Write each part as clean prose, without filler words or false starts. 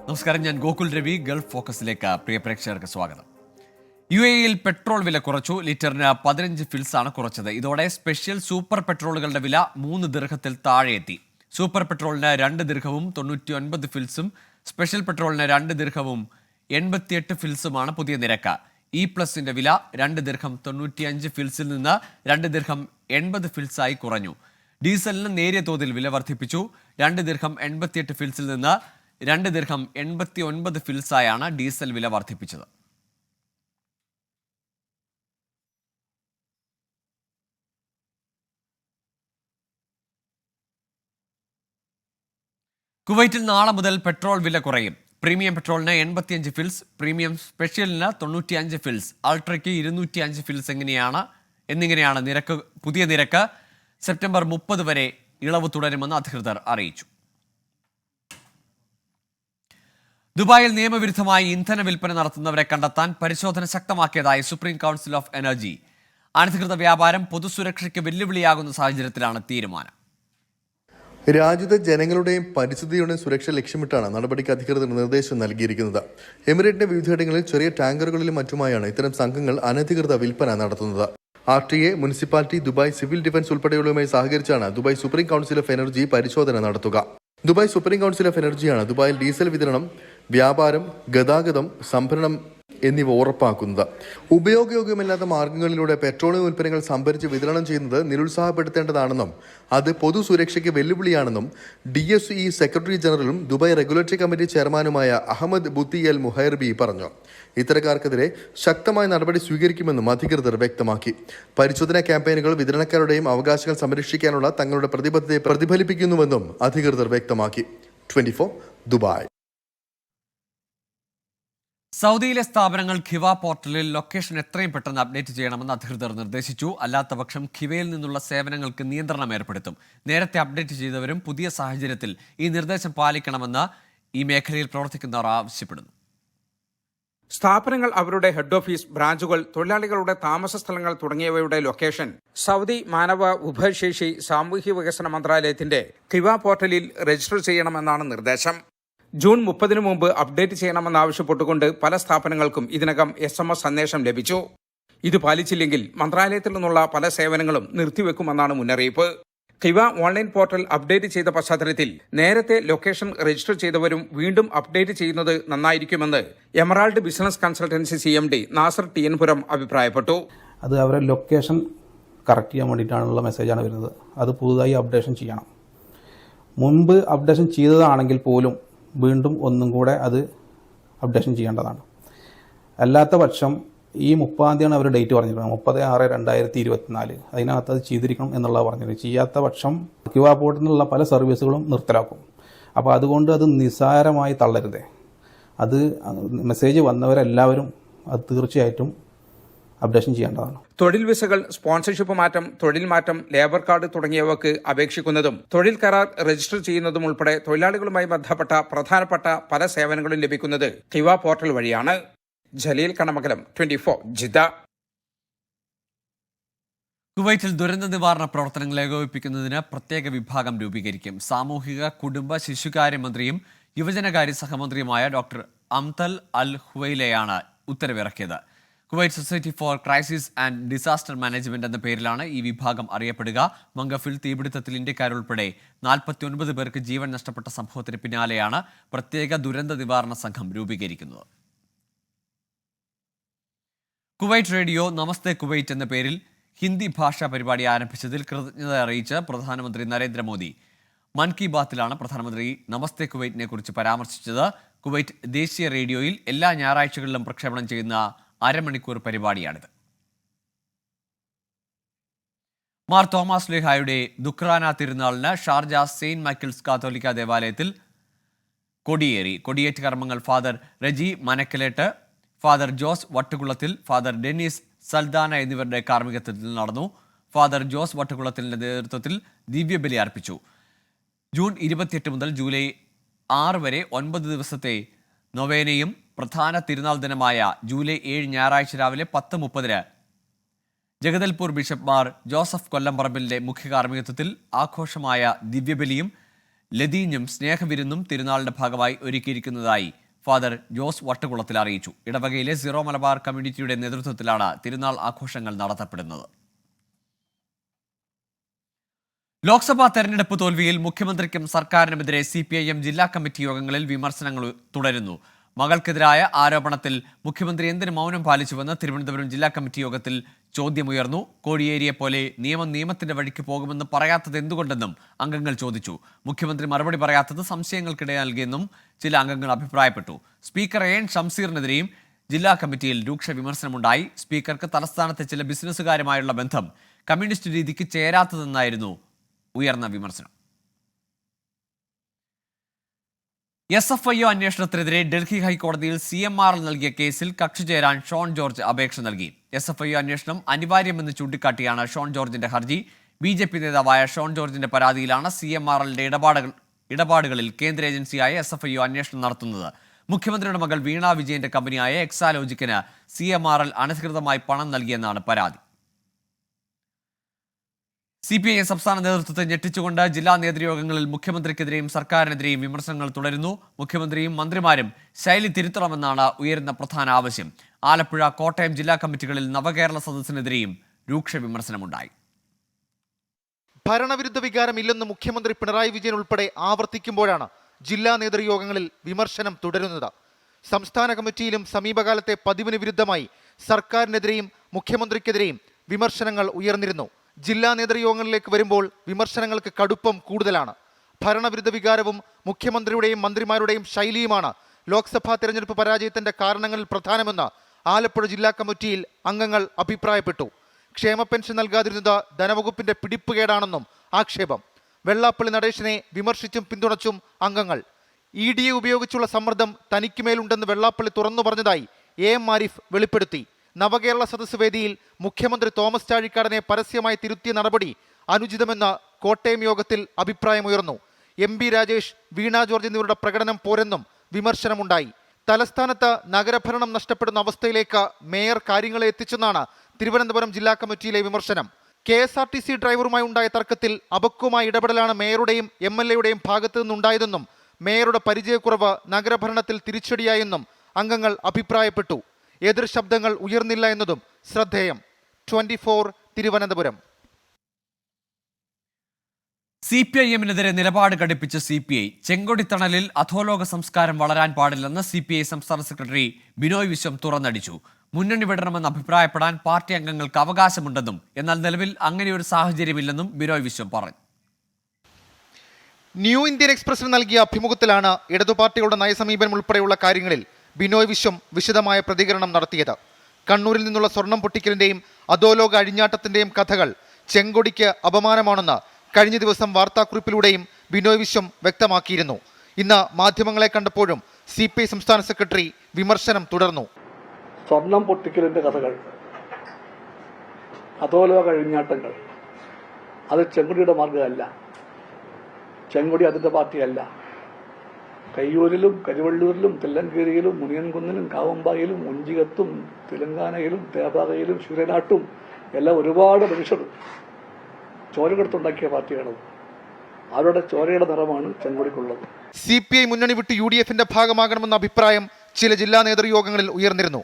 നമസ്കാരം, ഞാൻ ഗോകുൽ രവി. ഗൾഫ് ഫോക്കസിലേക്ക് പ്രിയ പ്രേക്ഷകർക്ക് സ്വാഗതം. UAE-യിൽ പെട്രോൾ വില കുറച്ചു. ലിറ്ററിന് 15 ഫിൽസാണ് കുറച്ചത്. ഇതോടെ സ്പെഷ്യൽ സൂപ്പർ പെട്രോളുകളുടെ വില 3 ദിർഹത്തിൽ താഴെയെത്തി. സൂപ്പർ പെട്രോളിന് 2 ദിർഹവും 99 ഫിൽസും, സ്പെഷ്യൽ പെട്രോളിന് 2 ദിർഹവും 88 ഫിൽസുമാണ് പുതിയ നിരക്ക്. E+ന്റെ വില 2 ദിർഹം 95 ഫിൽസിൽ നിന്ന് 2 ദിർഹം 80 ഫിൽസായി കുറഞ്ഞു. ഡീസലിന് നേരിയ തോതിൽ വില വർദ്ധിപ്പിച്ചു. 2 ദിർഹം 88 ഫിൽസിൽ നിന്ന് 2 ദിർഹം 89 ഫിൽസായാണ് ഡീസൽ വില വർദ്ധിപ്പിച്ചത്. കുവൈറ്റിൽ നാളെ മുതൽ പെട്രോൾ വില കുറയും. പ്രീമിയം പെട്രോളിന് 85 ഫിൽസ്, പ്രീമിയം സ്പെഷ്യലിന് 95 ഫിൽസ്, അൾട്രയ്ക്ക് 205 ഫിൽസ് എന്നിങ്ങനെയാണ് പുതിയ നിരക്ക്. സെപ്റ്റംബർ 30 വരെ ഇളവ് തുടരുമെന്ന് അധികൃതർ അറിയിച്ചു. ദുബായിൽ നിയമവിരുദ്ധമായി ഇന്ധന വിൽപ്പന നടത്തുന്നവരെ കണ്ടെത്താൻ പരിശോധന ശക്തമാക്കിയതായി സുപ്രീം കൗൺസിൽ ഓഫ് എനർജി. അനധികൃത വ്യാപാരം പൊതുസുരക്ഷയ്ക്ക് വെല്ലുവിളിയാകുന്ന സാഹചര്യത്തിലാണ് തീരുമാനം. രാജ്യത്തെ ജനങ്ങളുടെയും പരിസ്ഥിതിയുടെയും സുരക്ഷ ലക്ഷ്യമിട്ടാണ് നടപടിക്ക് അധികൃതർ നിർദ്ദേശം നൽകിയിരിക്കുന്നത്. എമിറേറ്റിന്റെ വിവിധയിടങ്ങളിൽ ചെറിയ ടാങ്കറുകളിലും മറ്റുമായാണ് ഇത്തരം സംഘങ്ങൾ അനധികൃത വിൽപ്പന നടത്തുന്നത്. RTA, municipality, Dubai civil defence ഉൾപ്പെടെയുള്ളവയുമായി സഹകരിച്ചാണ് Dubai supreme council of energy പരിശോധന നടത്തുക. ദുബായ് സുപ്രീം കൗൺസിൽ ഓഫ് എനർജിയാണ് ദുബായിൽ ഡീസൽ വിതരണം, വ്യാപാരം, ഗതാഗതം, സംഭരണം എന്നിവ ഉറപ്പാക്കുന്നത്. ഉപയോഗയോഗ്യമല്ലാത്ത മാർഗങ്ങളിലൂടെ പെട്രോളിയം ഉൽപ്പന്നങ്ങൾ സംഭരിച്ച് വിതരണം ചെയ്യുന്നത് നിരുത്സാഹപ്പെടുത്തേണ്ടതാണെന്നും അത് പൊതുസുരക്ഷയ്ക്ക് വെല്ലുവിളിയാണെന്നും DSE സെക്രട്ടറി ജനറലും ദുബായ് റെഗുലേറ്ററി കമ്മിറ്റി ചെയർമാനുമായ അഹമ്മദ് ബുത്തി അൽ മുഹൈർബി പറഞ്ഞു. ഇത്തരക്കാർക്കെതിരെ ശക്തമായ നടപടി സ്വീകരിക്കുമെന്നും അധികൃതർ വ്യക്തമാക്കി. പരിശോധനാ ക്യാമ്പയിനുകൾ വിതരണക്കാരുടെയും അവകാശങ്ങൾ സംരക്ഷിക്കാനുള്ള തങ്ങളുടെ പ്രതിബദ്ധതയെ പ്രതിഫലിപ്പിക്കുന്നുവെന്നും അധികൃതർ വ്യക്തമാക്കി. 24 ദുബായ്. സൗദിയിലെ സ്ഥാപനങ്ങൾ ഖിവ പോർട്ടലിൽ ലൊക്കേഷൻ എത്രയും പെട്ടെന്ന് അപ്ഡേറ്റ് ചെയ്യണമെന്ന് അധികൃതർ നിർദ്ദേശിച്ചു. അല്ലാത്തപക്ഷം ഖിവയിൽ നിന്നുള്ള സേവനങ്ങൾക്ക് നിയന്ത്രണം ഏർപ്പെടുത്തും. നേരത്തെ അപ്ഡേറ്റ് ചെയ്തവരും പുതിയ സാഹചര്യത്തിൽ ഈ നിർദ്ദേശം പാലിക്കണമെന്ന് ഈ മേഖലയിൽ പ്രവർത്തിക്കുന്നവർ ആവശ്യപ്പെടുന്നു. സ്ഥാപനങ്ങൾ അവരുടെ ഹെഡ് ഓഫീസ്, ബ്രാഞ്ചുകൾ, തൊഴിലാളികളുടെ താമസ സ്ഥലങ്ങൾ തുടങ്ങിയവയുടെ ലൊക്കേഷൻ സൗദി മാനവ വിഭവശേഷി സാമൂഹ്യ വികസന മന്ത്രാലയത്തിന്റെ ഖിവ പോർട്ടലിൽ രജിസ്റ്റർ ചെയ്യണമെന്നാണ് നിർദ്ദേശം. ജൂൺ 30 മുമ്പ് അപ്ഡേറ്റ് ചെയ്യണമെന്നാവശ്യപ്പെട്ടുകൊണ്ട് പല സ്ഥാപനങ്ങൾക്കും ഇതിനകം SMS സന്ദേശം ലഭിച്ചു. ഇത് പാലിച്ചില്ലെങ്കിൽ മന്ത്രാലയത്തിൽ നിന്നുള്ള പല സേവനങ്ങളും നിർത്തിവെക്കുമെന്നാണ് മുന്നറിയിപ്പ്. ഖിവ ഓൺലൈൻ പോർട്ടൽ അപ്ഡേറ്റ് ചെയ്ത പശ്ചാത്തലത്തിൽ നേരത്തെ ലൊക്കേഷൻ രജിസ്റ്റർ ചെയ്തവരും വീണ്ടും അപ്ഡേറ്റ് ചെയ്യുന്നത് നന്നായിരിക്കുമെന്ന് emerald business consultancy CMD Nasar TN Puram അഭിപ്രായപ്പെട്ടു. അത് അവരുടെ ലൊക്കേഷൻ കറക്റ്റ് ചെയ്യാൻ വേണ്ടിയിട്ടാണുള്ള മെസ്സേജാണ് വരുന്നത്. അത് പുതുതായി അപ്ഡേഷൻ ചെയ്യണം. മുൻപ് അപ്ഡേഷൻ ചെയ്തതാണെങ്കിൽ പോലും വീണ്ടും ഒന്നും കൂടെ അത് അപ്ഡേഷൻ ചെയ്യേണ്ടതാണ്. അല്ലാത്ത പക്ഷം ഈ 30-ാം തീയതിയാണ് അവർ ഡേറ്റ് പറഞ്ഞിരിക്കുന്നത്, 30/6/2024. അതിനകത്ത് അത് ചെയ്തിരിക്കണം എന്നുള്ളത് പറഞ്ഞിരിക്കുന്നത്. ചെയ്യാത്ത പക്ഷം ക്യു ആർ പോർട്ടിൽ നിന്നുള്ള പല സർവീസുകളും നിർത്തലാക്കും. അപ്പോൾ അതുകൊണ്ട് അത് നിസ്സാരമായി തള്ളരുതേ. അത് മെസ്സേജ് വന്നവരെല്ലാവരും അത് തീർച്ചയായിട്ടും അപ്ഡേഷൻ ചെയ്യേണ്ടതാണ്. തൊഴിൽ വിസകൾ, സ്പോൺസർഷിപ്പ് മാറ്റം, തൊഴിൽ മാറ്റം, ലേബർ കാർഡ് തുടങ്ങിയവക്ക് അപേക്ഷിക്കുന്നതും തൊഴിൽ കരാർ രജിസ്റ്റർ ചെയ്യുന്നതും ഉൾപ്പെടെ തൊഴിലാളികളുമായി ബന്ധപ്പെട്ട പ്രധാനപ്പെട്ട പല സേവനങ്ങളും ലഭിക്കുന്നത് ഖിവ പോർട്ടൽ വഴിയാണ്. ജലീൽ കണമകലം, 24 ജിദ്ദ. കുവൈറ്റിൽ ദുരന്ത നിവാരണ പ്രവർത്തനങ്ങൾ ഏകോപിപ്പിക്കുന്നതിന് പ്രത്യേക വിഭാഗം രൂപീകരിക്കും. സാമൂഹിക കുടുംബ ശിശുകാര്യ മന്ത്രിയും യുവജനകാര്യ സഹമന്ത്രിയുമായ ഡോക്ടർ അംതൽ അൽ ഹുവൈലയാണ് ഉത്തരവിറക്കിയത്. Kuwait society for crisis and disaster management എന്ന പേരിലാണ് ഈ വിഭാഗം അറിയപ്പെടുക. മംഗഫിൽ തീപിടുത്തത്തിൽ ഇന്ത്യക്കാരുൾപ്പെടെ 49 പേർക്ക് ജീവൻ നഷ്ടപ്പെട്ട സംഭവത്തിന് പിന്നാലെയാണ് പ്രത്യേക ദുരന്ത നിവാരണ സംഘം രൂപീകരിക്കുന്നത്. കുവൈറ്റ് റേഡിയോ നമസ്തേ കുവൈറ്റ് എന്ന പേരിൽ ഹിന്ദി ഭാഷാ പരിപാടി ആരംഭിച്ചതിൽ കൃതജ്ഞത അറിയിച്ച് പ്രധാനമന്ത്രി നരേന്ദ്രമോദി. മൻ കി ബാത്തിലാണ് പ്രധാനമന്ത്രി നമസ്തേ കുവൈറ്റിനെ കുറിച്ച് പരാമർശിച്ചത്. കുവൈറ്റ് ദേശീയ റേഡിയോയിൽ എല്ലാ ഞായറാഴ്ചകളിലും പ്രക്ഷേപണം ചെയ്യുന്ന അരമണിക്കൂർ പരിപാടിയാണിത്. മാർ തോമസ് ലേഹായുടെ ദുഃഖ്റാന തിരുനാളിന് ഷാർജ സെയിന്റ് മൈക്കിൾസ് കാത്തോലിക്ക ദേവാലയത്തിൽ കൊടിയേറ്റ് കർമ്മങ്ങൾ father Reji Manakkalett, father Jose Vattukulathil, father Dennis Saldanha എന്നിവരുടെ കാർമ്മികത്വത്തിൽ നടന്നു. ഫാദർ ജോസ് വട്ടുകുളത്തിന്റെ നേതൃത്വത്തിൽ ദിവ്യബലി അർപ്പിച്ചു. ജൂൺ 28 മുതൽ ജൂലൈ 6 വരെ 9 ദിവസത്തെ നൊവേനയും പ്രധാന തിരുനാൾ ദിനമായ ജൂലൈ 7 ഞായറാഴ്ച രാവിലെ 10:30 ജഗദൽപൂർ ബിഷപ്പ് മാർ ജോസഫ് കൊല്ലംപറമ്പിലിന്റെ മുഖ്യ കാർമ്മികത്വത്തിൽ ആഘോഷമായ ദിവ്യബലിയും ലതീഞ്ഞും സ്നേഹവിരുന്നും തിരുനാളിന്റെ ഭാഗമായി ഒരുക്കിയിരിക്കുന്നതായി ഫാദർ ജോസ് വട്ടുകുളത്തിൽ അറിയിച്ചു. ഇടവകയിലെ സീറോ മലബാർ കമ്മ്യൂണിറ്റിയുടെ നേതൃത്വത്തിലാണ് തിരുനാൾ ആഘോഷങ്ങൾ നടത്തപ്പെടുന്നത്. ലോക്സഭാ തെരഞ്ഞെടുപ്പ് തോൽവിയിൽ മുഖ്യമന്ത്രിക്കും സർക്കാരിനുമെതിരെ CPIM ജില്ലാ കമ്മിറ്റി യോഗങ്ങളിൽ വിമർശനങ്ങൾ തുടരുന്നു. മകൾക്കെതിരായ ആരോപണത്തിൽ മുഖ്യമന്ത്രി എന്തിന് മൗനം പാലിച്ചുവെന്ന് തിരുവനന്തപുരം ജില്ലാ കമ്മിറ്റി യോഗത്തിൽ ചോദ്യമുയർന്നു. കോടിയേരിയെ പോലെ നിയമം നിയമത്തിന്റെ വഴിക്ക് പോകുമെന്ന് പറയാത്തത് എന്തുകൊണ്ടെന്നും അംഗങ്ങൾ ചോദിച്ചു. മുഖ്യമന്ത്രി മറുപടി പറയാത്തത് സംശയങ്ങൾക്കിട നൽകിയെന്നും ചില അംഗങ്ങൾ അഭിപ്രായപ്പെട്ടു. സ്പീക്കർ AN ഷംസീറിനെതിരെയും ജില്ലാ കമ്മിറ്റിയിൽ രൂക്ഷ വിമർശനമുണ്ടായി. സ്പീക്കർക്ക് തലസ്ഥാനത്തെ ചില ബിസിനസ്സുകാരുമായുള്ള ബന്ധം കമ്മ്യൂണിസ്റ്റ് രീതിക്ക് ചേരാത്തതെന്നായിരുന്നു ഉയർന്ന വിമർശനം. SFIO അന്വേഷണത്തിനെതിരെ ഡൽഹി ഹൈക്കോടതിയിൽ CMRL നൽകിയ കേസിൽ കക്ഷി ചേരാൻ ഷോൺ ജോർജ് അപേക്ഷ നൽകി. SFIO അന്വേഷണം അനിവാര്യമെന്ന് ചൂണ്ടിക്കാട്ടിയാണ് ഷോൺ ജോർജിന്റെ ഹർജി. BJP നേതാവായ ഷോൺ ജോർജിന്റെ പരാതിയിലാണ് CMRLന്റെ ഇടപാടുകളിൽ കേന്ദ്ര ഏജൻസിയായ SFIO അന്വേഷണം നടത്തുന്നത്. മുഖ്യമന്ത്രിയുടെ മകൾ വീണ വിജയന്റെ കമ്പനിയായ എക്സാലോജിക്കിന് CMRL അനധികൃതമായി പണം നൽകിയെന്നാണ് പരാതി. CPIM സംസ്ഥാന നേതൃത്വത്തെ ഞെട്ടിച്ചുകൊണ്ട് ജില്ലാ നേതൃയോഗങ്ങളിൽ മുഖ്യമന്ത്രിക്കെതിരെയും സർക്കാരിനെതിരെയും വിമർശനങ്ങൾ തുടരുന്നു. മുഖ്യമന്ത്രിയും മന്ത്രിമാരും ശൈലി തിരുത്തണമെന്നാണ് ഉയരുന്ന പ്രധാന ആവശ്യം. ആലപ്പുഴ, കോട്ടയം ജില്ലാ കമ്മിറ്റികളിൽ നവകേരള സദസ്സിനെതിരെയും രൂക്ഷ വിമർശനമുണ്ടായി. ഭരണവിരുദ്ധ വികാരമില്ലെന്ന് മുഖ്യമന്ത്രി പിണറായി വിജയൻ ഉൾപ്പെടെ ആവർത്തിക്കുമ്പോഴാണ് ജില്ലാ നേതൃയോഗങ്ങളിൽ വിമർശനം തുടരുന്നത്. സംസ്ഥാന കമ്മിറ്റിയിലും സമീപകാലത്തെ പതിവിന് വിരുദ്ധമായി സർക്കാരിനെതിരെയും മുഖ്യമന്ത്രിക്കെതിരെയും വിമർശനങ്ങൾ ഉയർന്നിരുന്നു. ജില്ലാ നേതൃയോഗങ്ങളിലേക്ക് വരുമ്പോൾ വിമർശനങ്ങൾക്ക് കടുപ്പം കൂടുതലാണ്. ഭരണവിരുദ്ധ വികാരവും മുഖ്യമന്ത്രിയുടെയും മന്ത്രിമാരുടെയും ശൈലിയുമാണ് ലോക്സഭാ തെരഞ്ഞെടുപ്പ് പരാജയത്തിന്റെ കാരണങ്ങളിൽ പ്രധാനമെന്ന് ആലപ്പുഴ ജില്ലാ കമ്മിറ്റിയിൽ അംഗങ്ങൾ അഭിപ്രായപ്പെട്ടു. ക്ഷേമ പെൻഷൻ നൽകാതിരുന്നത് ധനവകുപ്പിന്റെ പിടിപ്പുകേടാണെന്നും ആക്ഷേപം. വെള്ളാപ്പള്ളി നടേശനെ വിമർശിച്ചും പിന്തുണച്ചും അംഗങ്ങൾ. ED ഉപയോഗിച്ചുള്ള സമ്മർദ്ദം തനിക്കുമേലുണ്ടെന്ന് വെള്ളാപ്പള്ളി തുറന്നു പറഞ്ഞതായി AM ആരിഫ് വെളിപ്പെടുത്തി. നവകേരള സദസ് വേദിയിൽ മുഖ്യമന്ത്രി തോമസ് ചാഴിക്കാടനെ പരസ്യമായി തിരുത്തിയ നടപടി അനുചിതമെന്ന് കോട്ടയം യോഗത്തിൽ അഭിപ്രായമുയർന്നു. MP രാജേഷ്, വീണ ജോർജ് എന്നിവരുടെ പ്രകടനം പോരെന്നും വിമർശനമുണ്ടായി. തലസ്ഥാനത്ത് നഗരഭരണം നഷ്ടപ്പെടുന്ന അവസ്ഥയിലേക്ക് മേയർ കാര്യങ്ങളെ എത്തിച്ചെന്നാണ് തിരുവനന്തപുരം ജില്ലാ കമ്മിറ്റിയിലെ വിമർശനം. KSRTC ഡ്രൈവറുമായി ഉണ്ടായ തർക്കത്തിൽ അപക്വമായ ഇടപെടലാണ് മേയറുടെയും MLAയുടെയും ഭാഗത്തു നിന്നുണ്ടായതെന്നും മേയറുടെ പരിചയക്കുറവ് നഗരഭരണത്തിൽ തിരിച്ചടിയായെന്നും അംഗങ്ങൾ അഭിപ്രായപ്പെട്ടു. എതിർ ശബ്ദങ്ങൾ ഉയർന്നില്ല എന്നതും ശ്രദ്ധേയം. 24 തിരുവനന്തപുരം. CPIMനെതിരെ നിലപാട് ഘടിപ്പിച്ച CPI. ചെങ്കൊടിത്തണലിൽ അധോലോക സംസ്കാരം വളരാൻ പാടില്ലെന്ന് CPI സംസ്ഥാന സെക്രട്ടറി ബിനോയ് വിശ്വം തുറന്നടിച്ചു. മുന്നണി വിടണമെന്ന് അഭിപ്രായപ്പെടാൻ പാർട്ടി അംഗങ്ങൾക്ക് അവകാശമുണ്ടെന്നും എന്നാൽ നിലവിൽ അങ്ങനെയൊരു സാഹചര്യമില്ലെന്നും ബിനോയ് വിശ്വം പറഞ്ഞു. ന്യൂ ഇന്ത്യൻ എക്സ്പ്രസിന് നൽകിയ അഭിമുഖത്തിലാണ് ഇടതുപാർട്ടികളുടെ നയസമീപനം ഉൾപ്പെടെയുള്ള കാര്യങ്ങളിൽ ബിനോയ് വിശ്വം വിശദമായ പ്രതികരണം നടത്തിയത്. കണ്ണൂരിൽ നിന്നുള്ള സ്വർണം പൊട്ടിക്കലിന്റെയും അധോലോക അഴിഞ്ഞാട്ടത്തിന്റെയും കഥകൾ ചെങ്കൊടിക്ക് അപമാനമാണെന്ന് കഴിഞ്ഞ ദിവസം വാർത്താക്കുറിപ്പിലൂടെയും ബിനോയ് വിശ്വം വ്യക്തമാക്കിയിരുന്നു. ഇന്ന് മാധ്യമങ്ങളെ കണ്ടപ്പോഴും CPI സംസ്ഥാന സെക്രട്ടറി വിമർശനം തുടർന്നു. സ്വർണം പൊട്ടിക്കലിന്റെ കഥകൾ, അധോലോക അഴിഞ്ഞാട്ടങ്ങൾ, അത് ചെങ്കൊടിയുടെ മാർഗമല്ല. ചെങ്കൊടി അതിന്റെ പാർട്ടിയല്ല. കയ്യൂരിലും കരുവള്ളൂരിലും തെല്ലങ്കേരിയിലും മുനിയൻകുന്നിലും കാവമ്പായിലും ഉഞ്ചികത്തും തെലങ്കാനയിലും തേപാകയിലും ശൂരനാട്ടും എല്ലാം ഒരുപാട് മനുഷ്യർ ചോരകെടുത്തുണ്ടാക്കിയ പാർട്ടിയാണത്. അവരുടെ ചോരയുടെ നിറമാണ് ചെങ്കൊടിക്കുള്ളത്. CPI മുന്നണി വിട്ട് UDFന്റെ ഭാഗമാകണമെന്ന അഭിപ്രായം ചില ജില്ലാ നേതൃയോഗങ്ങളിൽ ഉയർന്നിരുന്നു.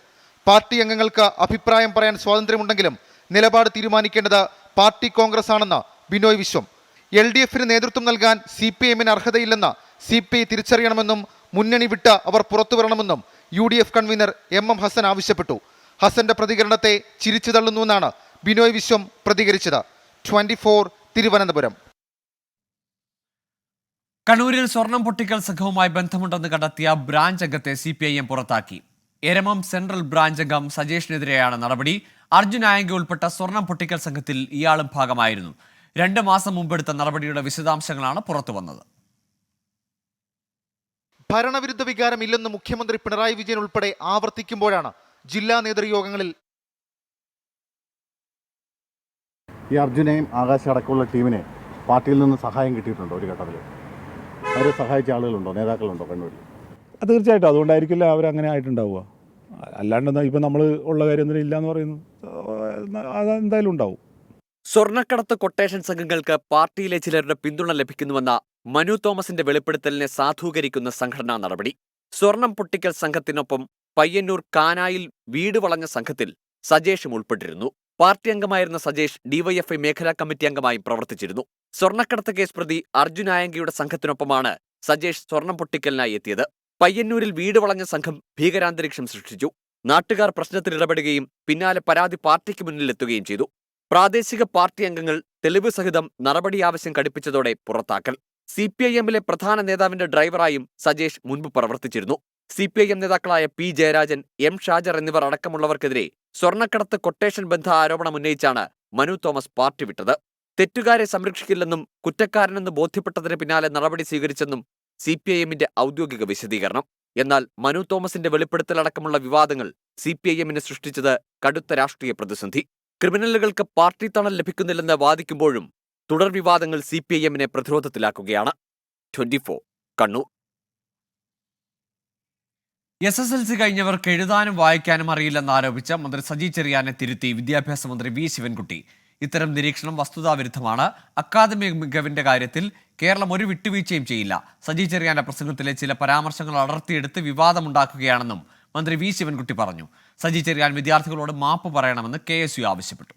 പാർട്ടി അംഗങ്ങൾക്ക് അഭിപ്രായം പറയാൻ സ്വാതന്ത്ര്യമുണ്ടെങ്കിലും നിലപാട് തീരുമാനിക്കേണ്ടത് പാർട്ടി കോൺഗ്രസ് ആണെന്ന് ബിനോയ് വിശ്വം. LDFന് നേതൃത്വം നൽകാൻ CPIMന് അർഹതയില്ലെന്ന് CPI തിരിച്ചറിയണമെന്നും മുന്നണി വിട്ട് അവർ പുറത്തു വരണമെന്നും UDF കൺവീനർ MM ഹസൻ ആവശ്യപ്പെട്ടു. ഹസന്റെ പ്രതികരണത്തെ ചിരിച്ചു തള്ളുന്നുവെന്നാണ് ബിനോയ് വിശ്വം പ്രതികരിച്ചത്. 24 തിരുവനന്തപുരം. കണ്ണൂരിൽ സ്വർണം പൊട്ടിക്കൽ സംഘവുമായി ബന്ധമുണ്ടെന്ന് കണ്ടെത്തിയ ബ്രാഞ്ച് അംഗത്തെ CPIM പുറത്താക്കി. എരമം സെൻട്രൽ ബ്രാഞ്ച് അംഗം സജേഷിനെതിരെയാണ് നടപടി. അർജുൻ ആയങ്കി ഉൾപ്പെട്ട സ്വർണം പൊട്ടിക്കൽ സംഘത്തിൽ ഇയാളും ഭാഗമായിരുന്നു. 2 മാസം മുമ്പെടുത്ത നടപടിയുടെ വിശദാംശങ്ങളാണ് പുറത്തു വന്നത്. ഭരണവിരുദ്ധ വികാരമില്ലെന്ന് മുഖ്യമന്ത്രി പിണറായി വിജയൻ ഉൾപ്പെടെ ആവർത്തിക്കുമ്പോഴാണ് ജില്ലാ നേതൃയോഗങ്ങളിൽ ഈ അർജുനെയും ആകാശ അടക്കമുള്ള ടീമിനെ പാർട്ടിയിൽ നിന്ന് സഹായം കിട്ടിയിട്ടുണ്ടോ? ഒരു ഘട്ടത്തിൽ അവരെ സഹായിച്ച ആളുകളുണ്ടോ, നേതാക്കളുണ്ടോ കണ്ണൂരിൽ? തീർച്ചയായിട്ടും അതുകൊണ്ടായിരിക്കില്ല അവരങ്ങനെ ആയിട്ടുണ്ടാവുക. അല്ലാണ്ട് ഇപ്പം നമ്മൾ ഉള്ള കാര്യം എന്തെങ്കിലും ഇല്ലയെന്ന് പറയുന്നു, അതെന്തായാലും ഉണ്ടാവും. സ്വർണ്ണക്കടത്ത് കൊട്ടേഷൻ സംഘങ്ങൾക്ക് പാർട്ടിയിലെ ചിലരുടെ പിന്തുണ ലഭിക്കുന്നുവെന്ന മനു തോമസിന്റെ വെളിപ്പെടുത്തലിനെ സാധൂകരിക്കുന്ന സംഘടനാ നടപടി. സ്വർണം പൊട്ടിക്കൽ സംഘത്തിനൊപ്പം പയ്യന്നൂർ കാനായിൽ വീട് വളഞ്ഞ സംഘത്തിൽ സജേഷും ഉൾപ്പെട്ടിരുന്നു. പാർട്ടി അംഗമായിരുന്ന സജേഷ് ഡിവൈഎഫ്ഐ മേഖലാ കമ്മിറ്റി അംഗമായി പ്രവർത്തിച്ചിരുന്നു. സ്വർണ്ണക്കടത്ത് കേസ് പ്രതി അർജുൻ ആയങ്കിയുടെ സംഘത്തിനൊപ്പമാണ് സജേഷ് സ്വർണം പൊട്ടിക്കലിനായി എത്തിയത്. പയ്യന്നൂരിൽ വീട് വളഞ്ഞ സംഘം ഭീകരാന്തരീക്ഷം സൃഷ്ടിച്ചു. നാട്ടുകാർ പ്രശ്നത്തിൽ ഇടപെടുകയും പിന്നാലെ പരാതി പാർട്ടിക്ക് മുന്നിലെത്തുകയും ചെയ്തു. പ്രാദേശിക പാർട്ടി അംഗങ്ങൾ തെളിവ് സഹിതം നടപടി ആവശ്യം കടുപ്പിച്ചതോടെ പുറത്താക്കൽ. സിപിഐഎമ്മിലെ പ്രധാന നേതാവിന്റെ ഡ്രൈവറായും സജേഷ് മുൻപ് പ്രവർത്തിച്ചിരുന്നു. സിപിഐഎം നേതാക്കളായ പി ജയരാജൻ, എം ഷാജർ എന്നിവർ അടക്കമുള്ളവർക്കെതിരെ സ്വർണ്ണക്കടത്ത് കൊട്ടേഷൻ ബന്ധ ആരോപണം ഉന്നയിച്ചാണ് മനു തോമസ് പാർട്ടി വിട്ടത്. തെറ്റുകാരെ സംരക്ഷിക്കില്ലെന്നും കുറ്റക്കാരനെന്ന് ബോധ്യപ്പെട്ടതിന് പിന്നാലെ നടപടി സ്വീകരിച്ചെന്നും സിപിഐഎമ്മിന്റെ ഔദ്യോഗിക വിശദീകരണം. എന്നാൽ മനു തോമസിന്റെ വെളിപ്പെടുത്തലടക്കമുള്ള വിവാദങ്ങൾ സിപിഐഎമ്മിന് സൃഷ്ടിച്ചത് കടുത്ത രാഷ്ട്രീയ പ്രതിസന്ധി. ക്രിമിനലുകൾക്ക് പാർട്ടി തണൽ ലഭിക്കുന്നില്ലെന്ന് വാദിക്കുമ്പോഴും തുടർ വിവാദങ്ങൾ സിപിഐഎമ്മിനെ പ്രതിരോധത്തിലാക്കുകയാണ്. 24 കണ്ണൂർ. SSLC കഴിഞ്ഞവർക്ക് എഴുതാനും വായിക്കാനും അറിയില്ലെന്നാരോപിച്ച് മന്ത്രി സജി ചെറിയാനെ തിരുത്തി വിദ്യാഭ്യാസ മന്ത്രി വി ശിവൻകുട്ടി. ഇത്തരം നിരീക്ഷണം വസ്തുതാവിരുദ്ധമാണ്. അക്കാദമിക മികവിന്റെ കാര്യത്തിൽ കേരളം ഒരു വിട്ടുവീഴ്ചയും ചെയ്യില്ല. സജി ചെറിയാന്റെ പ്രസംഗത്തിലെ ചില പരാമർശങ്ങൾ അടർത്തിയെടുത്ത് വിവാദമുണ്ടാക്കുകയാണെന്നും മന്ത്രി വി ശിവൻകുട്ടി പറഞ്ഞു. സജി ചെറിയാൻ വിദ്യാർത്ഥികളോട് മാപ്പ് പറയണമെന്ന് KSU ആവശ്യപ്പെട്ടു.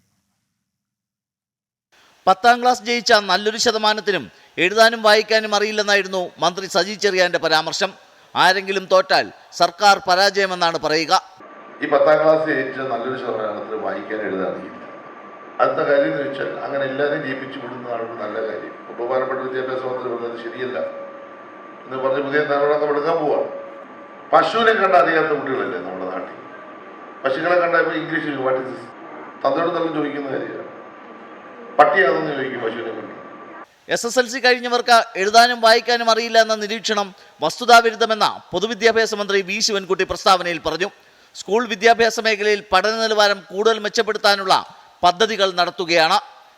10ാം ക്ലാസ് ജയിച്ച നല്ലൊരു ശതമാനത്തിനും എഴുതാനും വായിക്കാനും അറിയില്ലെന്നായിരുന്നു മന്ത്രി സജി ചെറിയാന്റെ പരാമർശം. ആരെങ്കിലും തോറ്റാൽ സർക്കാർ പരാജയമെന്നാണ് പറയുക. ഈ 10ാം ക്ലാസ് ജയിച്ച നല്ലൊരു ശതമാനത്തിന് വായിക്കാൻ എഴുതാൻ അറിയില്ല. അടുത്ത കാര്യം എന്ന് വെച്ചാൽ അങ്ങനെ എല്ലാവരെയും ജയിപ്പിച്ചു വിടുന്നതാണ് നല്ല കാര്യം. ബഹുമാനപ്പെട്ട വിദ്യാഭ്യാസ മന്ത്രി പറഞ്ഞത് ശരിയല്ല എന്ന് പറഞ്ഞ് പുതിയ നിയമങ്ങളൊക്കെ എടുക്കാൻ പോവാണ്. പശുവിനെ കണ്ട അറിയാത്ത കുട്ടികളല്ലേ നമ്മുടെ നാട്ടിൽ. പശുക്കളെ കണ്ട ഇപ്പോൾ ഇംഗ്ലീഷ് വാട്ട് ഇസ് ദിസ് തന്നോട് തന്നെ ചോദിക്കുന്ന കാര്യമാണ്. പട്ടിയാണെന്ന് ചോദിക്കും പശുവിനെ കണ്ട്. SSLC കഴിഞ്ഞവർക്ക് എഴുതാനും വായിക്കാനും അറിയില്ല എന്ന നിരീക്ഷണം വസ്തുതാവിരുദ്ധമെന്ന പൊതുവിദ്യാഭ്യാസ മന്ത്രി വി ശിവൻകുട്ടി പ്രസ്താവനയിൽ പറഞ്ഞു. സ്കൂൾ വിദ്യാഭ്യാസ മേഖലയിൽ പഠന നിലവാരം കൂടുതൽ മെച്ചപ്പെടുത്താനുള്ള പദ്ധതികൾ നടത്തുകയാണ്.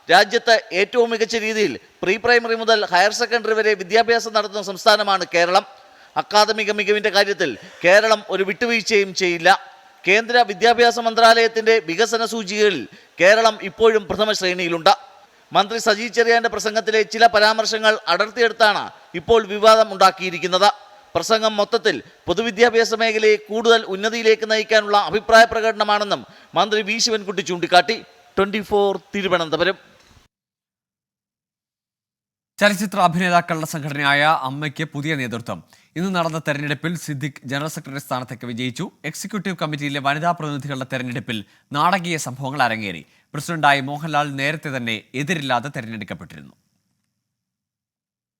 രാജ്യത്ത് ഏറ്റവും മികച്ച രീതിയിൽ പ്രീ പ്രൈമറി മുതൽ ഹയർ സെക്കൻഡറി വരെ വിദ്യാഭ്യാസം നടത്തുന്ന സംസ്ഥാനമാണ് കേരളം. അക്കാദമിക മികവിന്റെ കാര്യത്തിൽ കേരളം ഒരു വിട്ടുവീഴ്ചയും ചെയ്യില്ല. കേന്ദ്ര വിദ്യാഭ്യാസ മന്ത്രാലയത്തിന്റെ വികസന സൂചികകളിൽ കേരളം ഇപ്പോഴും പ്രഥമ ശ്രേണിയിലുണ്ട്. മന്ത്രി സജി ചെറിയാന്റെ പ്രസംഗത്തിലെ ചില പരാമർശങ്ങൾ അടർത്തിയെടുത്താണ് ഇപ്പോൾ വിവാദം ഉണ്ടാക്കിയിരിക്കുന്നത്. പ്രസംഗം മൊത്തത്തിൽ പൊതുവിദ്യാഭ്യാസ മേഖലയെ കൂടുതൽ ഉന്നതിയിലേക്ക് നയിക്കാനുള്ള അഭിപ്രായ പ്രകടനമാണെന്നും മന്ത്രി വി ശിവൻകുട്ടി ചൂണ്ടിക്കാട്ടി. 24 തിരുവനന്തപുരം. ചലച്ചിത്ര അഭിനേതാക്കളുടെ സംഘടനയായ അമ്മയ്ക്ക് പുതിയ നേതൃത്വം. ഇന്ന് നടന്ന തെരഞ്ഞെടുപ്പിൽ സിദ്ദിഖ് ജനറൽ സെക്രട്ടറി സ്ഥാനത്തേക്ക് വിജയിച്ചു. എക്സിക്യൂട്ടീവ് കമ്മിറ്റിയിലെ വനിതാ പ്രതിനിധികളുടെ തെരഞ്ഞെടുപ്പിൽ നാടകീയ സംഭവങ്ങൾ അരങ്ങേറി. പ്രസിഡന്റായി മോഹൻലാൽ നേരത്തെ തന്നെ എതിരില്ലാതെ തെരഞ്ഞെടുക്കപ്പെട്ടിരുന്നു.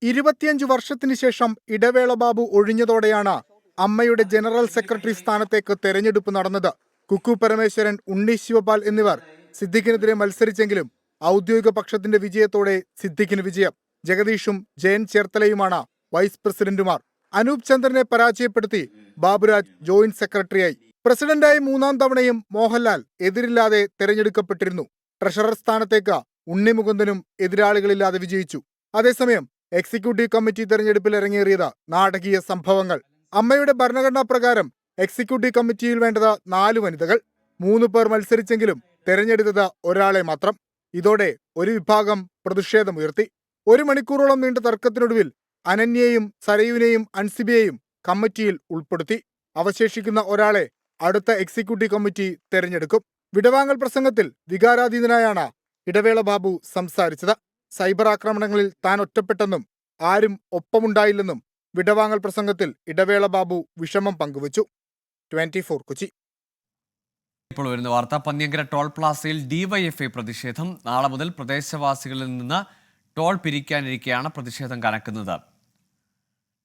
25 വർഷത്തിന് ശേഷം ഇടവേള ബാബു ഒഴിഞ്ഞതോടെയാണ് അമ്മയുടെ ജനറൽ സെക്രട്ടറി സ്ഥാനത്തേക്ക് തെരഞ്ഞെടുപ്പ് നടന്നത്. കുക്കു പരമേശ്വരൻ, ഉണ്ണി ശിവപാൽ എന്നിവർ സിദ്ദിഖിനെതിരെ മത്സരിച്ചെങ്കിലും ഔദ്യോഗിക പക്ഷത്തിന്റെ വിജയത്തോടെ സിദ്ദിഖിന് വിജയം. ജഗദീഷും ജയൻ ചേർത്തലയുമാണ് വൈസ് പ്രസിഡന്റുമാർ. അനൂപ് ചന്ദ്രനെ പരാജയപ്പെടുത്തി ബാബുരാജ് ജോയിന്റ് സെക്രട്ടറിയായി. പ്രസിഡന്റായി 3ാം തവണയും മോഹൻലാൽ എതിരില്ലാതെ തെരഞ്ഞെടുക്കപ്പെട്ടിരുന്നു. ട്രഷറർ സ്ഥാനത്തേക്ക് ഉണ്ണി മുകുന്ദനും എതിരാളികളില്ലാതെ വിജയിച്ചു. അതേസമയം എക്സിക്യൂട്ടീവ് കമ്മിറ്റി തെരഞ്ഞെടുപ്പിൽ ഇറങ്ങേറിയത് നാടകീയ സംഭവങ്ങൾ. അമ്മയുടെ ഭരണഘടനാ പ്രകാരം എക്സിക്യൂട്ടീവ് കമ്മിറ്റിയിൽ വേണ്ടത് 4 വനിതകൾ. 3 പേർ മത്സരിച്ചെങ്കിലും തെരഞ്ഞെടുത്തത് ഒരാളെ മാത്രം. ഇതോടെ ഒരു വിഭാഗം പ്രതിഷേധമുയർത്തി. 1 മണിക്കൂറോളം നീണ്ട തർക്കത്തിനൊടുവിൽ അനന്യയെയും സരയുവിനെയും അൻസിബയെയും കമ്മിറ്റിയിൽ ഉൾപ്പെടുത്തി. അവശേഷിക്കുന്ന ഒരാളെ അടുത്ത എക്സിക്യൂട്ടീവ് കമ്മിറ്റി തെരഞ്ഞെടുക്കും. വിടവാങ്ങൽ പ്രസംഗത്തിൽ വികാരാധീനനായാണ് ഇടവേള ബാബു സംസാരിച്ചത്. സൈബർ ആക്രമണങ്ങളിൽ താൻ ഒറ്റപ്പെട്ടെന്നും ആരും ഒപ്പമുണ്ടായില്ലെന്നും വിടവാങ്ങൽ പ്രസംഗത്തിൽ ഇടവേള ബാബു വിഷമം പങ്കുവച്ചു. 24 കൊച്ചി. ഇപ്പോൾ വരുന്ന വാർത്ത. പന്ന്യങ്കര ടോൾ പ്ലാസയിൽ ഡിവൈഎഫ്ഐ പ്രതിഷേധം. നാളെ മുതൽ പ്രദേശവാസികളിൽ നിന്ന് ടോൾ പിരിക്കാനിരിക്കെയാണ് പ്രതിഷേധം കനക്കുന്നത്.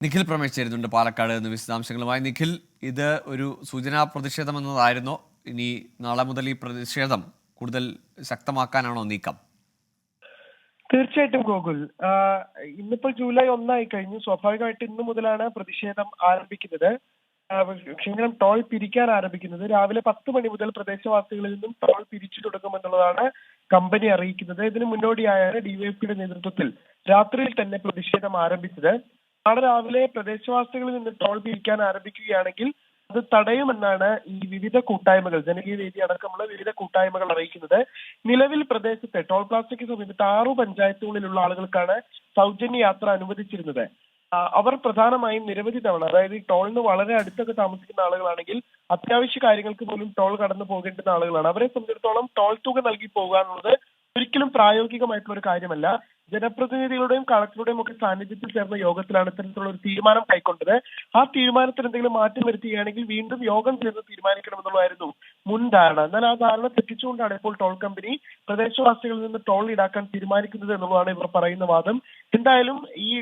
നിഖിൽ പ്രമേശ് ചേരുന്നുണ്ട് പാലക്കാട് നിന്ന് വിശദാംശങ്ങളുമായി. നിഖിൽ, ഇത് ഒരു സൂചനാ പ്രതിഷേധം എന്നതായിരുന്നോ? ഇനി നാളെ മുതൽ ഈ പ്രതിഷേധം കൂടുതൽ ശക്തമാക്കാനാണോ നീക്കം? തീർച്ചയായിട്ടും ഗോകുൽ, ഇന്നിപ്പോൾ ജൂലൈ 1 കഴിഞ്ഞു. സ്വാഭാവികമായിട്ട് ഇന്നു മുതലാണ് പ്രതിഷേധം ആരംഭിക്കുന്നത്. ടോൾ പിരിക്കാൻ ആരംഭിക്കുന്നത്. രാവിലെ 10 മണി മുതൽ പ്രദേശവാസികളിൽ നിന്നും ടോൾ പിരിച്ചു തുടങ്ങുമെന്നുള്ളതാണ് കമ്പനി അറിയിക്കുന്നത്. ഇതിന് മുന്നോടിയായാണ് ഡിവൈഎഫ്ഐയുടെ നേതൃത്വത്തിൽ രാത്രിയിൽ തന്നെ പ്രതിഷേധം ആരംഭിച്ചത്. നാളെ രാവിലെ പ്രദേശവാസികളിൽ നിന്ന് ടോൾ പിരിക്കാൻ ആരംഭിക്കുകയാണെങ്കിൽ അത് തടയുമെന്നാണ് ഈ വിവിധ കൂട്ടായ്മകൾ, ജനകീയ വേദി അടക്കമുള്ള വിവിധ കൂട്ടായ്മകൾ അറിയിക്കുന്നത്. നിലവിൽ പ്രദേശത്തെ ടോൾ പ്ലാസയ്ക്ക് സമീപത്ത് 6 പഞ്ചായത്തുകളിലുള്ള ആളുകൾക്കാണ് സൗജന്യ യാത്ര അനുവദിച്ചിരുന്നത്. അവർ പ്രധാനമായും നിരവധി തവണ, അതായത് ഈ ടോളിന് വളരെ അടുത്തൊക്കെ താമസിക്കുന്ന ആളുകളാണെങ്കിൽ അത്യാവശ്യ കാര്യങ്ങൾക്ക് പോലും ടോൾ കടന്നു പോകേണ്ടുന്ന ആളുകളാണ്. അവരെ സംബന്ധിച്ചിടത്തോളം ടോൾ തുക നൽകി പോകുക എന്നുള്ളത് ഒരിക്കലും പ്രായോഗികമായിട്ടുള്ള ഒരു കാര്യമല്ല. ജനപ്രതിനിധികളുടെയും കളക്ടറുടെയും ഒക്കെ സാന്നിധ്യത്തിൽ ചേർന്ന യോഗത്തിലാണ് ഇത്തരത്തിലുള്ള ഒരു തീരുമാനം കൈക്കൊണ്ടത്. ആ തീരുമാനത്തിൽ എന്തെങ്കിലും മാറ്റം വരുത്തുകയാണെങ്കിൽ വീണ്ടും യോഗം ചേർന്ന് തീരുമാനിക്കണമെന്നുള്ളതായിരുന്നു മുൻ ധാരണ. എന്നാൽ ആ ധാരണ തെറ്റിച്ചുകൊണ്ടാണ് ഇപ്പോൾ ടോൾ കമ്പനി പ്രദേശവാസികളിൽ നിന്ന് ടോൾ ഈടാക്കാൻ തീരുമാനിക്കുന്നത് എന്നുള്ളതാണ് ഇവർ പറയുന്ന വാദം. എന്തായാലും ഈ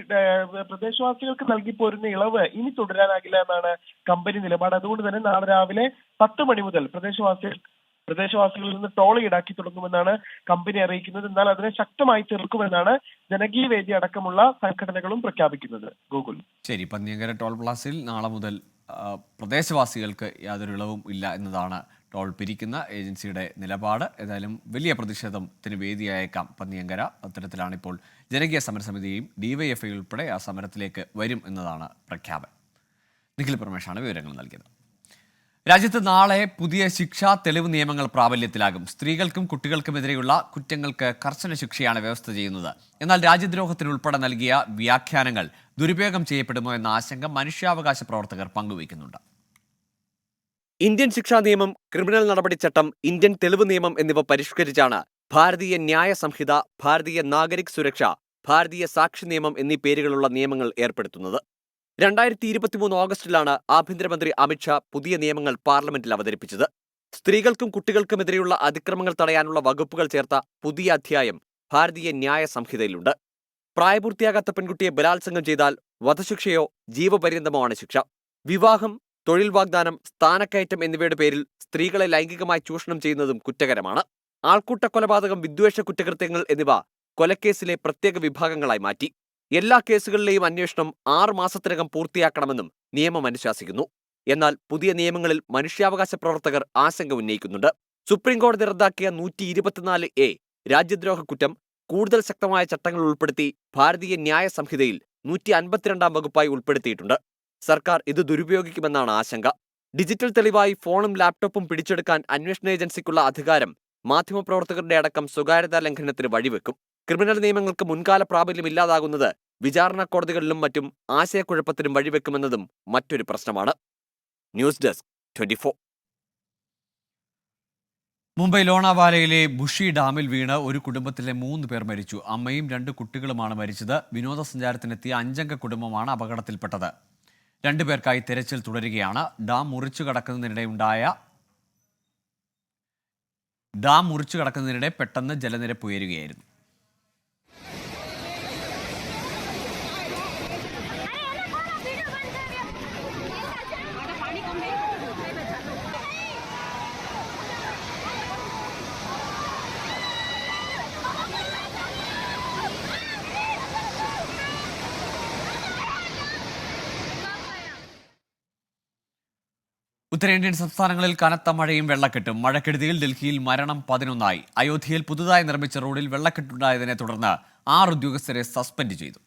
പ്രദേശവാസികൾക്ക് നൽകി പോരുന്ന ഇളവ് ഇനി തുടരാനാകില്ല എന്നാണ് കമ്പനി നിലപാട്. അതുകൊണ്ട് തന്നെ നാളെ രാവിലെ 10 മണി മുതൽ പ്രദേശവാസികളിൽ നിന്ന് ടോൾ ഈടാക്കി തുടങ്ങുമെന്നാണ് കമ്പനി അറിയിക്കുന്നത്. എന്നാൽ അതിനെ ശക്തമായി ചെറുക്കുമെന്നാണ് ജനകീയ വേദി അടക്കമുള്ള സംഘടനകളും പ്രഖ്യാപിക്കുന്നത്. ഗൂഗിൾ. ശരി, പന്നിയങ്കര ടോൾ പ്ലാസയിൽ നാളെ മുതൽ പ്രദേശവാസികൾക്ക് യാതൊരു ഇളവും ഇല്ല എന്നതാണ് ടോൾ പിരിക്കുന്ന ഏജൻസിയുടെ നിലപാട്. ഏതായാലും വലിയ പ്രതിഷേധത്തിന് വേദിയായേക്കാം പന്നിയങ്കര. അത്തരത്തിലാണ് ഇപ്പോൾ ജനകീയ സമരസമിതിയും DYFI ഉൾപ്പെടെ ആ സമരത്തിലേക്ക് വരും എന്നതാണ് പ്രഖ്യാപനം. നിഖിൽ പരമേഷാണ് വിവരങ്ങൾ നൽകിയത്. രാജ്യത്ത് നാളെ പുതിയ ശിക്ഷാ തെളിവ് നിയമങ്ങൾ പ്രാബല്യത്തിലാകും. സ്ത്രീകൾക്കും കുട്ടികൾക്കുമെതിരെയുള്ള കുറ്റങ്ങൾക്ക് കർശന ശിക്ഷയാണ് വ്യവസ്ഥ ചെയ്യുന്നത്. എന്നാൽ രാജ്യദ്രോഹത്തിനുൾപ്പെടെ നൽകിയ വ്യാഖ്യാനങ്ങൾ ദുരുപയോഗം ചെയ്യപ്പെടുമോ എന്ന ആശങ്ക മനുഷ്യാവകാശ പ്രവർത്തകർ പങ്കുവയ്ക്കുന്നുണ്ട്. ഇന്ത്യൻ ശിക്ഷാ നിയമം, ക്രിമിനൽ നടപടിച്ചട്ടം, ഇന്ത്യൻ തെളിവ് നിയമം എന്നിവ പരിഷ്കരിച്ചാണ് ഭാരതീയ ന്യായ സംഹിത, ഭാരതീയ നാഗരിക് സുരക്ഷ, ഭാരതീയ സാക്ഷി നിയമം എന്നീ പേരുകളുള്ള നിയമങ്ങൾ ഏർപ്പെടുത്തുന്നത്. 2023 ഓഗസ്റ്റിലാണ് ആഭ്യന്തരമന്ത്രി അമിത്ഷാ പുതിയ നിയമങ്ങൾ പാർലമെന്റിൽ അവതരിപ്പിച്ചത്. സ്ത്രീകൾക്കും കുട്ടികൾക്കുമെതിരെയുള്ള അതിക്രമങ്ങൾ തടയാനുള്ള വകുപ്പുകൾ ചേർത്ത പുതിയ അധ്യായം ഭാരതീയ ന്യായ സംഹിതയിലുണ്ട്. പ്രായപൂർത്തിയാകാത്ത പെൺകുട്ടിയെ ബലാത്സംഗം ചെയ്താൽ വധശിക്ഷയോ ജീവപര്യന്തമോ ആണ് ശിക്ഷ. വിവാഹം, തൊഴിൽ വാഗ്ദാനം, സ്ഥാനക്കയറ്റം എന്നിവയുടെ പേരിൽ സ്ത്രീകളെ ലൈംഗികമായി ചൂഷണം ചെയ്യുന്നതും കുറ്റകരമാണ്. ആൾക്കൂട്ട കൊലപാതകം, വിദ്വേഷ കുറ്റകൃത്യങ്ങൾ എന്നിവ കൊലക്കേസിലെ പ്രത്യേക വിഭാഗങ്ങളായി മാറ്റി. എല്ലാ കേസുകളിലെയും അന്വേഷണം 6 മാസത്തിനകം പൂർത്തിയാക്കണമെന്നും നിയമം അനുശാസിക്കുന്നു. എന്നാൽ പുതിയ നിയമങ്ങളിൽ മനുഷ്യാവകാശ പ്രവർത്തകർ ആശങ്ക ഉന്നയിക്കുന്നുണ്ട്. സുപ്രീംകോടതി റദ്ദാക്കിയ 124A രാജ്യദ്രോഹ കുറ്റം കൂടുതൽ ശക്തമായ ചട്ടങ്ങൾ ഉൾപ്പെടുത്തി ഭാരതീയ ന്യായ സംഹിതയിൽ 152 വകുപ്പായി ഉൾപ്പെടുത്തിയിട്ടുണ്ട്. സർക്കാർ ഇത് ദുരുപയോഗിക്കുമെന്നാണ് ആശങ്ക. ഡിജിറ്റൽ തെളിവായി ഫോണും ലാപ്ടോപ്പും പിടിച്ചെടുക്കാൻ അന്വേഷണ ഏജൻസിക്കുള്ള അധികാരം മാധ്യമപ്രവർത്തകരുടെ അടക്കം സ്വകാര്യതാ ലംഘനത്തിന് വഴിവെക്കും. ക്രിമിനൽ നിയമങ്ങൾക്ക് മുൻകാല പ്രാബല്യം ഇല്ലാതാകുന്നത് വിചാരണ കോടതികളിലും മറ്റും ആശയക്കുഴപ്പത്തിനും വഴിവെക്കുമെന്നതും മറ്റൊരു പ്രശ്നമാണ്. News desk 24. മുംബൈ ലോണാവാലയിലെ ബുഷി ഡാമിൽ വീണ് ഒരു കുടുംബത്തിലെ 3 പേർ മരിച്ചു. അമ്മയും 2 കുട്ടികളുമാണ് മരിച്ചത്. വിനോദസഞ്ചാരത്തിനെത്തിയ 5-അംഗ കുടുംബമാണ് അപകടത്തിൽപ്പെട്ടത്. 2 പേർക്കായി തെരച്ചിൽ തുടരുകയാണ്. ഡാം മുറിച്ചു കടക്കുന്നതിനിടെ പെട്ടെന്ന് ജലനിരപ്പ് ഉയരുകയായിരുന്നു. ഉത്തരേന്ത്യൻ സംസ്ഥാനങ്ങളിൽ കനത്ത മഴയും വെള്ളക്കെട്ടും. മഴക്കെടുതിയിൽ ഡൽഹിയിൽ മരണം 11ആയി. അയോധ്യയിൽ പുതുതായി നിർമ്മിച്ച റോഡിൽ വെള്ളക്കെട്ടുണ്ടായതിനെ തുടർന്ന് 6 ഉദ്യോഗസ്ഥരെ സസ്പെൻഡ് ചെയ്തു.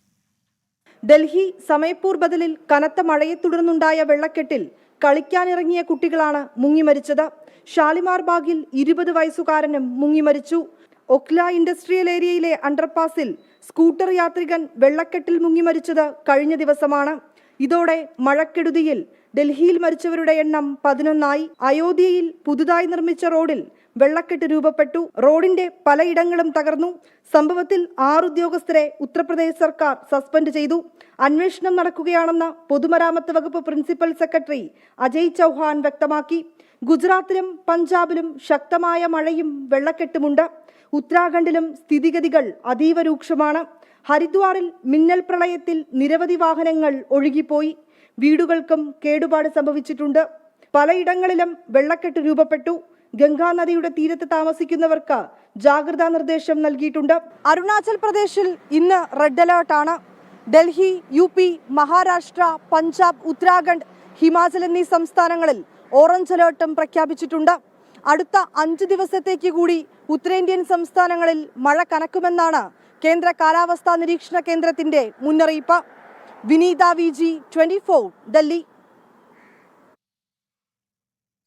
ഡൽഹി സമയപ്പൂർ ബദലിൽ കനത്ത മഴയെ തുടർന്നുണ്ടായ വെള്ളക്കെട്ടിൽ കളിക്കാനിറങ്ങിയ കുട്ടികളാണ് മുങ്ങിമരിച്ചത്. ഷാലിമാർ ബാഗിൽ 20 വയസ്സുകാരനും മുങ്ങിമരിച്ചു. ഒക്ല ഇൻഡസ്ട്രിയൽ ഏരിയയിലെ അണ്ടർപാസിൽ സ്കൂട്ടർ യാത്രികൻ വെള്ളക്കെട്ടിൽ മുങ്ങിമരിച്ചത് കഴിഞ്ഞ ദിവസമാണ്. ഇതോടെ മഴക്കെടുതിയിൽ ഡൽഹിയിൽ മരിച്ചവരുടെ എണ്ണം 11ആയി. അയോധ്യയിൽ പുതുതായി നിർമ്മിച്ച റോഡിൽ വെള്ളക്കെട്ട് രൂപപ്പെട്ടു. റോഡിന്റെ പലയിടങ്ങളും തകർന്നു. സംഭവത്തിൽ 6 ഉദ്യോഗസ്ഥരെ ഉത്തർപ്രദേശ് സർക്കാർ സസ്പെൻഡ് ചെയ്തു. അന്വേഷണം നടക്കുകയാണെന്ന് പൊതുമരാമത്ത് വകുപ്പ് പ്രിൻസിപ്പൽ സെക്രട്ടറി അജയ് ചൗഹാൻ വ്യക്തമാക്കി. ഗുജറാത്തിലും പഞ്ചാബിലും ശക്തമായ മഴയും വെള്ളക്കെട്ടുമുണ്ട്. ഉത്തരാഖണ്ഡിലും സ്ഥിതിഗതികൾ അതീവ രൂക്ഷമാണ്. ഹരിദ്വാറിൽ മിന്നൽ പ്രളയത്തിൽ നിരവധി വാഹനങ്ങൾ ഒഴുകിപ്പോയി. വീടുകൾക്കും കേടുപാട് സംഭവിച്ചിട്ടുണ്ട്. പലയിടങ്ങളിലും വെള്ളക്കെട്ട് രൂപപ്പെട്ടു. ഗംഗാ നദിയുടെ തീരത്ത് താമസിക്കുന്നവർക്ക് ജാഗ്രതാ നിർദ്ദേശം നൽകിയിട്ടുണ്ട്. അരുണാചൽ പ്രദേശിൽ ഇന്ന് റെഡ് അലേർട്ടാണ്. ഡൽഹി, UP, മഹാരാഷ്ട്ര, പഞ്ചാബ്, ഉത്തരാഖണ്ഡ്, ഹിമാചൽ എന്നീ സംസ്ഥാനങ്ങളിൽ ഓറഞ്ച് അലേർട്ടും പ്രഖ്യാപിച്ചിട്ടുണ്ട്. അടുത്ത 5 ദിവസത്തേക്ക് കൂടി ഉത്തരേന്ത്യൻ സംസ്ഥാനങ്ങളിൽ മഴ കനക്കുമെന്നാണ് കേന്ദ്ര കാലാവസ്ഥാ നിരീക്ഷണ കേന്ദ്രത്തിന്റെ മുന്നറിയിപ്പ്. വിനീത VG 24, ഡൽഹി.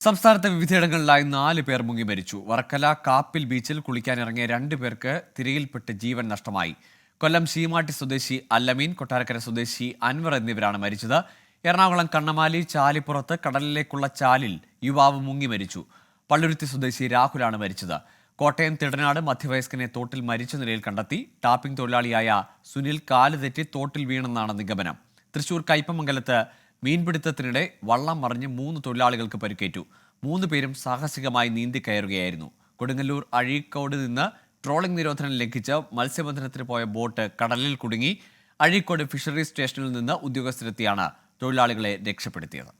സംസ്ഥാനത്തെ വിവിധയിടങ്ങളിലായി 4 പേർ മുങ്ങി മരിച്ചു. വർക്കല കാപ്പിൽ ബീച്ചിൽ കുളിക്കാനിറങ്ങിയ 2 പേർക്ക് തിരയിൽപ്പെട്ട് ജീവൻ നഷ്ടമായി. കൊല്ലം ശീമാട്ടി സ്വദേശി അല്ലമീൻ, കൊട്ടാരക്കര സ്വദേശി അൻവർ എന്നിവരാണ് മരിച്ചത്. എറണാകുളം കണ്ണമാലി ചാലിപ്പുറത്ത് കടലിലേക്കുള്ള ചാലിൽ യുവാവ് മുങ്ങി മരിച്ചു. പള്ളുരുത്തി സ്വദേശി രാഹുലാണ് മരിച്ചത്. കോട്ടയം തിടനാട് മധ്യവയസ്കനെ തോട്ടിൽ മരിച്ച നിലയിൽ കണ്ടെത്തി. ടാപ്പിംഗ് തൊഴിലാളിയായ സുനിൽ കാല് തെറ്റി തോട്ടിൽ വീണെന്നാണ് നിഗമനം. തൃശൂർ കയ്പമംഗലത്ത് മീൻപിടുത്തത്തിനിടെ വള്ളം മറിഞ്ഞ് 3 തൊഴിലാളികൾക്ക് പരിക്കേറ്റു. 3 പേരും സാഹസികമായി നീന്തി കയറുകയായിരുന്നു. കൊടുങ്ങല്ലൂർ അഴീക്കോട് നിന്ന് ട്രോളിംഗ് നിരോധനം ലംഘിച്ച് മത്സ്യബന്ധനത്തിന് പോയ ബോട്ട് കടലിൽ കുടുങ്ങി. അഴീക്കോട് ഫിഷറീസ് സ്റ്റേഷനിൽ നിന്ന് ഉദ്യോഗസ്ഥരെത്തിയാണ് തൊഴിലാളികളെ രക്ഷപ്പെടുത്തിയത്.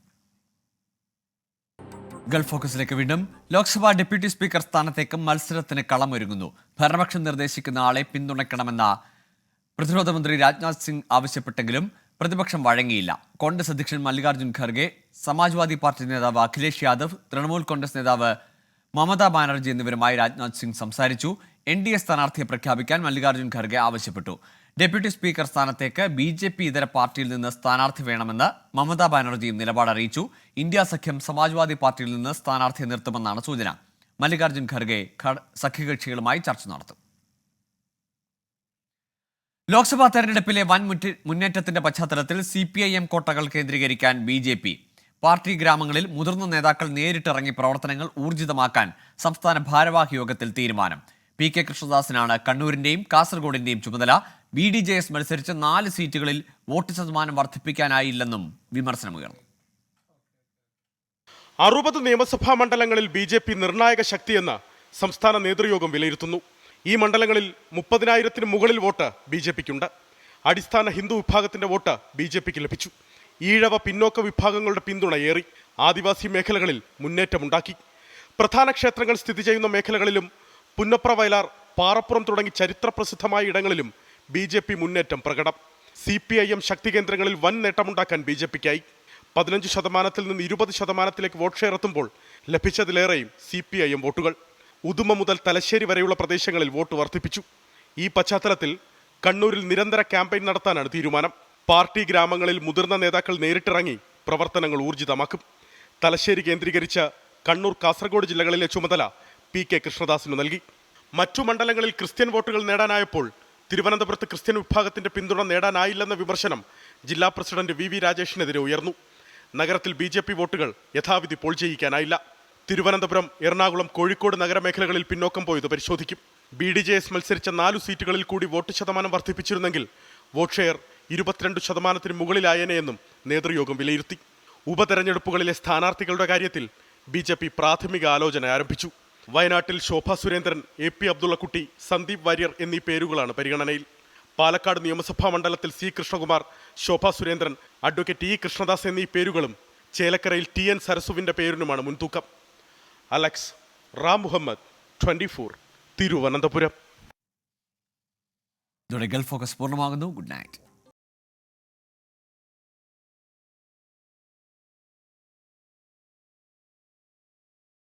ഗൾഫ് ഫോക്കസിലേക്ക് വീണ്ടും. ലോക്സഭാ ഡെപ്യൂട്ടി സ്പീക്കർ സ്ഥാനത്തേക്ക് മത്സരത്തിന് കളമൊരുങ്ങുന്നു. ഭരണപക്ഷം നിർദ്ദേശിക്കുന്ന ആളെ പിന്തുണയ്ക്കണമെന്ന പ്രതിരോധ മന്ത്രി രാജ്നാഥ് സിംഗ് ആവശ്യപ്പെട്ടെങ്കിലും പ്രതിപക്ഷം വഴങ്ങിയില്ല. കോൺഗ്രസ് അധ്യക്ഷൻ മല്ലികാർജ്ജുൻ ഖർഗെ, സമാജ്വാദി പാർട്ടി നേതാവ് അഖിലേഷ് യാദവ്, തൃണമൂൽ കോൺഗ്രസ് നേതാവ് മമതാ ബാനർജി എന്നിവരുമായി രാജ്നാഥ് സിംഗ് സംസാരിച്ചു. NDA സ്ഥാനാർത്ഥിയെ പ്രഖ്യാപിക്കാൻ മല്ലികാർജ്ജുൻ ഖർഗെ ആവശ്യപ്പെട്ടു. ഡെപ്യൂട്ടി സ്പീക്കർ സ്ഥാനത്തേക്ക് BJP ഇതര പാർട്ടിയിൽ നിന്ന് സ്ഥാനാർത്ഥി വേണമെന്ന് മമതാ ബാനർജിയും നിലപാട് അറിയിച്ചു. ഇന്ത്യ സഖ്യം സമാജ്വാദി പാർട്ടിയിൽ നിന്ന് സ്ഥാനാർത്ഥിയെ നിർത്തുമെന്നാണ് സൂചന. മല്ലികാർജ്ജുൻ ഖർഗെ സഖ്യകക്ഷികളുമായി ചർച്ച നടത്തും. ലോക്സഭാ തെരഞ്ഞെടുപ്പിലെ വൻ മുന്നേറ്റത്തിന്റെ പശ്ചാത്തലത്തിൽ CPIM കോട്ടകൾ കേന്ദ്രീകരിക്കാൻ BJP. പാർട്ടി ഗ്രാമങ്ങളിൽ മുതിർന്ന നേതാക്കൾ നേരിട്ടിറങ്ങി പ്രവർത്തനങ്ങൾ ഊർജിതമാക്കാൻ സംസ്ഥാന ഭാരവാഹി യോഗത്തിൽ തീരുമാനം. PK കൃഷ്ണദാസിനാണ് കണ്ണൂരിന്റെയും കാസർഗോഡിന്റെയും ചുമതല. BDJS മത്സരിച്ച 4 സീറ്റുകളിൽ വോട്ട് ശതമാനം വർദ്ധിപ്പിക്കാനായില്ലെന്നും വിമർശനമുയർന്നു. 60 നിയമസഭാ മണ്ഡലങ്ങളിൽ BJP നിർണായക ശക്തിയെന്ന് സംസ്ഥാന നേതൃയോഗം വിലയിരുത്തുന്നു. ഈ മണ്ഡലങ്ങളിൽ 30,000-ന് മുകളിൽ വോട്ട് BJPക്കുണ്ട്. അടിസ്ഥാന ഹിന്ദു വിഭാഗത്തിന്റെ വോട്ട് BJPക്ക് ലഭിച്ചു. ഈഴവ പിന്നോക്ക വിഭാഗങ്ങളുടെ പിന്തുണ ഏറി. ആദിവാസി മേഖലകളിൽ മുന്നേറ്റമുണ്ടാക്കി. പ്രധാന ക്ഷേത്രങ്ങൾ സ്ഥിതി ചെയ്യുന്ന മേഖലകളിലും പുന്നപ്ര, വയലാർ, പാറപ്പുറം തുടങ്ങി ചരിത്രപ്രസിദ്ധമായ ഇടങ്ങളിലും BJP മുന്നേറ്റം പ്രകടം. CPIM ശക്തി കേന്ദ്രങ്ങളിൽ വൻ നേട്ടമുണ്ടാക്കാൻ BJPക്കായി. 15% നിന്ന് 20%-ലേക്ക് വോട്ട് ഷെയർ എത്തുമ്പോൾ ലഭിച്ചതിലേറെയും CPIM വോട്ടുകൾ. ഉദുമ മുതൽ തലശ്ശേരി വരെയുള്ള പ്രദേശങ്ങളിൽ വോട്ട് വർദ്ധിപ്പിച്ചു. ഈ പശ്ചാത്തലത്തിൽ കണ്ണൂരിൽ നിരന്തര ക്യാമ്പയിൻ നടത്താനാണ് തീരുമാനം. പാർട്ടി ഗ്രാമങ്ങളിൽ മുതിർന്ന നേതാക്കൾ നേരിട്ടിറങ്ങി പ്രവർത്തനങ്ങൾ ഊർജിതമാക്കും. തലശ്ശേരി കേന്ദ്രീകരിച്ച് കണ്ണൂർ, കാസർഗോഡ് ജില്ലകളിലെ ചുമതല PK കൃഷ്ണദാസിന് നൽകി. മറ്റു മണ്ഡലങ്ങളിൽ ക്രിസ്ത്യൻ വോട്ടുകൾ നേടാനായപ്പോൾ തിരുവനന്തപുരത്ത് ക്രിസ്ത്യൻ വിഭാഗത്തിന്റെ പിന്തുണ നേടാനായില്ലെന്ന വിമർശനം ജില്ലാ പ്രസിഡന്റ് VV രാജേഷിനെതിരെ ഉയർന്നു. നഗരത്തിൽ BJP വോട്ടുകൾ യഥാവിധി പോൾ ചെയ്യിക്കാനായില്ല. തിരുവനന്തപുരം, എറണാകുളം, കോഴിക്കോട് നഗരമേഖലകളിൽ പിന്നോക്കം പോയത് പരിശോധിക്കും. BDJS മത്സരിച്ച 4 സീറ്റുകളിൽ കൂടി വോട്ട് ശതമാനം വർദ്ധിപ്പിച്ചിരുന്നെങ്കിൽ വോട്ട് ഷെയർ 22%-ന് മുകളിലായേനെയെന്നും നേതൃയോഗം വിലയിരുത്തി. ഉപതെരഞ്ഞെടുപ്പുകളിലെ സ്ഥാനാർത്ഥികളുടെ കാര്യത്തിൽ BJP പ്രാഥമിക ആലോചന ആരംഭിച്ചു. വയനാട്ടിൽ ശോഭാ സുരേന്ദ്രൻ, AP അബ്ദുള്ളക്കുട്ടി, സന്ദീപ് വാര്യർ എന്നീ പേരുകളാണ് പരിഗണനയിൽ. പാലക്കാട് നിയമസഭാ മണ്ഡലത്തിൽ C Krishnakumar, Shobha Surendran, advocate E Krishnadas എന്നീ പേരുകളും ചേലക്കരയിൽ TN സരസുവിന്റെ പേരിനുമാണ് മുൻതൂക്കം. അലക്സ് റാം മുഹമ്മദ്, 24, തിരുവനന്തപുരം. ഗൾഫ് ഫോക്കസ് പൂർണ്ണമാകുന്നു. Good night.